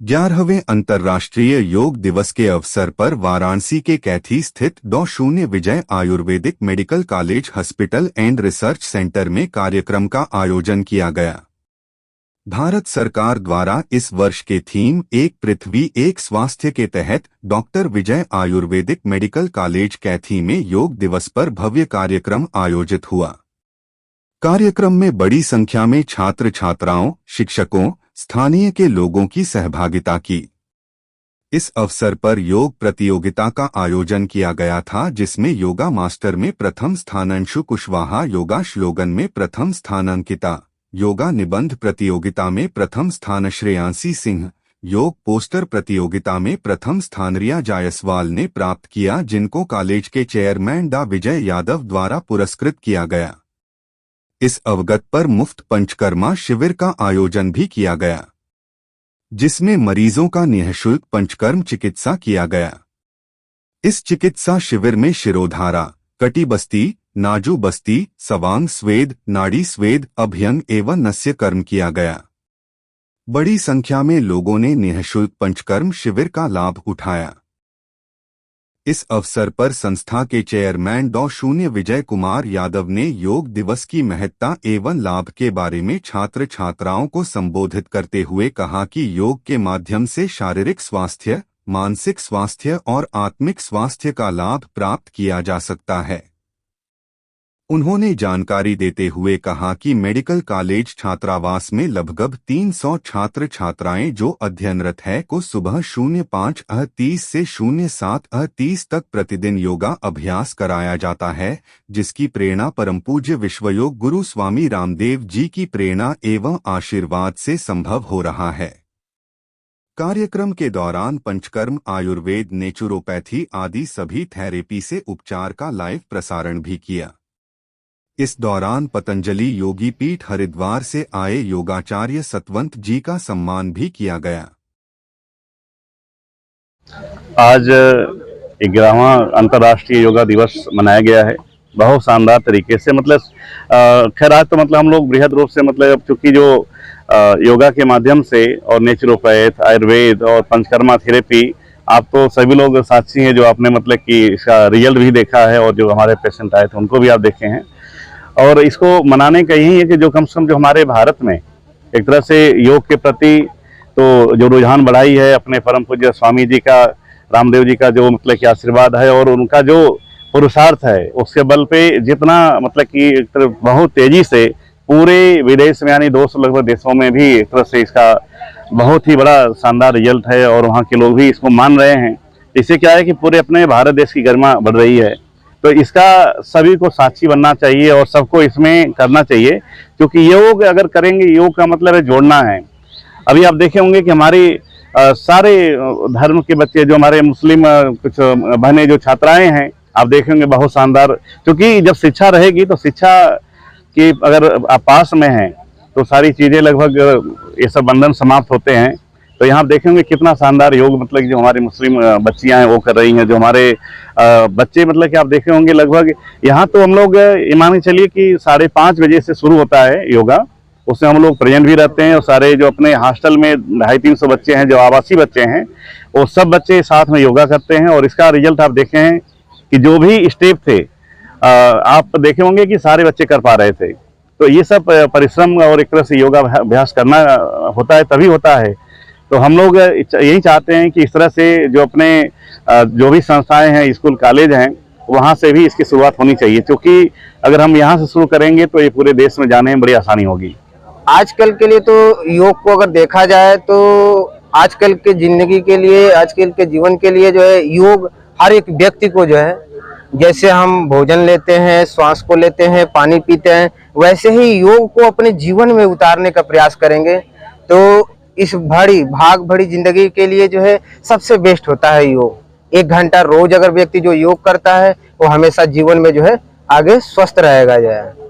11वें अंतर्राष्ट्रीय योग दिवस के अवसर पर वाराणसी के कैथी स्थित डॉ. Vijay ayurvedic medical college hospital and research centre में कार्यक्रम का आयोजन किया गया। भारत सरकार द्वारा इस वर्ष के थीम एक पृथ्वी एक स्वास्थ्य के तहत डॉ. विजय आयुर्वेदिक मेडिकल कॉलेज कैथी में योग दिवस पर भव्य कार्यक्रम आयोजित हुआ। कार्यक्रम में बड़ी संख्या में छात्र छात्राओं, शिक्षकों, स्थानीय के लोगों की सहभागिता की। इस अवसर पर योग प्रतियोगिता का आयोजन किया गया था, जिसमें योगा मास्टर में प्रथम स्थान अंशु कुशवाहा, योगा श्लोगन में प्रथम स्थान अंकिता, योगा निबंध प्रतियोगिता में प्रथम स्थान श्रेयांसी सिंह, योग पोस्टर प्रतियोगिता में प्रथम स्थान रिया जायसवाल ने प्राप्त किया, जिनको कॉलेज के चेयरमैन डॉ. विजय यादव द्वारा पुरस्कृत किया गया। इस अवसर पर मुफ्त पंचकर्मा शिविर का आयोजन भी किया गया, जिसमें मरीजों का निःशुल्क पंचकर्म चिकित्सा किया गया। इस चिकित्सा शिविर में शिरोधारा, कटी बस्ती, नाजू बस्ती, सवांग स्वेद, नाड़ी स्वेद, अभ्यंग एवं नस्य कर्म किया गया। बड़ी संख्या में लोगों ने निःशुल्क पंचकर्म शिविर का लाभ उठाया। इस अवसर पर संस्था के चेयरमैन डॉ. विजय कुमार यादव ने योग दिवस की महत्ता एवं लाभ के बारे में छात्र छात्राओं को संबोधित करते हुए कहा कि योग के माध्यम से शारीरिक स्वास्थ्य, मानसिक स्वास्थ्य और आत्मिक स्वास्थ्य का लाभ प्राप्त किया जा सकता है। उन्होंने जानकारी देते हुए कहा कि मेडिकल कॉलेज छात्रावास में लगभग 300 छात्र छात्राएं जो अध्ययनरत है को सुबह 05:30 से 07:30 तक प्रतिदिन योगा अभ्यास कराया जाता है, जिसकी प्रेरणा परम पूज्य विश्वयोग गुरु स्वामी रामदेव जी की प्रेरणा एवं आशीर्वाद से संभव हो रहा है। कार्यक्रम के दौरान पंचकर्म, आयुर्वेद, नेचुरोपैथी आदि सभी थेरेपी से उपचार का लाइव प्रसारण भी किया। इस दौरान पतंजलि योगी पीठ हरिद्वार से आए योगाचार्य सतवंत जी का सम्मान भी किया गया। आज 11वां अंतर्राष्ट्रीय योगा दिवस मनाया गया है बहुत शानदार तरीके से। खैर आज तो हम लोग बृहद रूप से चूंकि जो योगा के माध्यम से और नेचुरोपैथ, आयुर्वेद और पंचकर्मा थेरेपी, आप तो सभी लोग साक्षी हैं जो आपने कि इसका रिजल्ट भी देखा है और जो हमारे पेशेंट आए थे उनको भी आप देखे हैं। और इसको मनाने का यही है कि जो कम से कम जो हमारे भारत में एक तरह से योग के प्रति तो जो रुझान बढ़ाई है, अपने परम पूज्य स्वामी जी का, रामदेव जी का जो कि आशीर्वाद है और उनका जो पुरुषार्थ है, उसके बल पे जितना कि एक तरह बहुत तेजी से पूरे विदेश में यानी 200 लगभग देशों में भी एक तरह से इसका बहुत ही बड़ा शानदार रिजल्ट है और वहाँ के लोग भी इसको मान रहे हैं। इससे क्या है कि पूरे अपने भारत देश की गरिमा बढ़ रही है। तो इसका सभी को साक्षी बनना चाहिए और सबको इसमें करना चाहिए, क्योंकि योग अगर करेंगे, योग का मतलब है जोड़ना है। अभी आप देखे होंगे कि हमारी सारे धर्म के बच्चे, जो हमारे मुस्लिम कुछ बहनें जो छात्राएं हैं, आप देखेंगे बहुत शानदार, क्योंकि जब शिक्षा रहेगी तो शिक्षा की अगर आप पास में हैं तो सारी चीज़ें लगभग ये सब बंधन समाप्त होते हैं। तो यहाँ देखेंगे कितना शानदार योग जो हमारी मुस्लिम बच्चियां हैं वो कर रही हैं, जो हमारे बच्चे कि आप देखे होंगे लगभग यहाँ तो हम लोग मान के चलिए कि 5:30 बजे से शुरू होता है योगा। उसमें हम लोग प्रेजेंट भी रहते हैं और सारे जो अपने हॉस्टल में 250-300 बच्चे हैं, जो आवासीय बच्चे हैं, वो सब बच्चे साथ में योगा करते हैं। और इसका रिजल्ट आप देखे हैं कि जो भी स्टेप थे आप देखे होंगे कि सारे बच्चे कर पा रहे थे। तो ये सब परिश्रम और एक तरह से योगा अभ्यास करना होता है, तभी होता है। तो हम लोग यही चाहते हैं कि इस तरह से जो अपने जो भी संस्थाएं हैं, स्कूल कॉलेज हैं, वहाँ से भी इसकी शुरुआत होनी चाहिए, क्योंकि अगर हम यहाँ से शुरू करेंगे तो ये पूरे देश में जाने में बड़ी आसानी होगी। आजकल के लिए तो योग को अगर देखा जाए तो आजकल के जिंदगी के लिए, आजकल के जीवन के लिए जो है योग हर एक व्यक्ति को जो है, जैसे हम भोजन लेते हैं, श्वास को लेते हैं, पानी पीते हैं, वैसे ही योग को अपने जीवन में उतारने का प्रयास करेंगे तो इस भाग भरी जिंदगी के लिए जो है सबसे बेस्ट होता है योग। 1 घंटा रोज अगर व्यक्ति जो योग करता है वो हमेशा जीवन में जो है आगे स्वस्थ रहेगा जो है।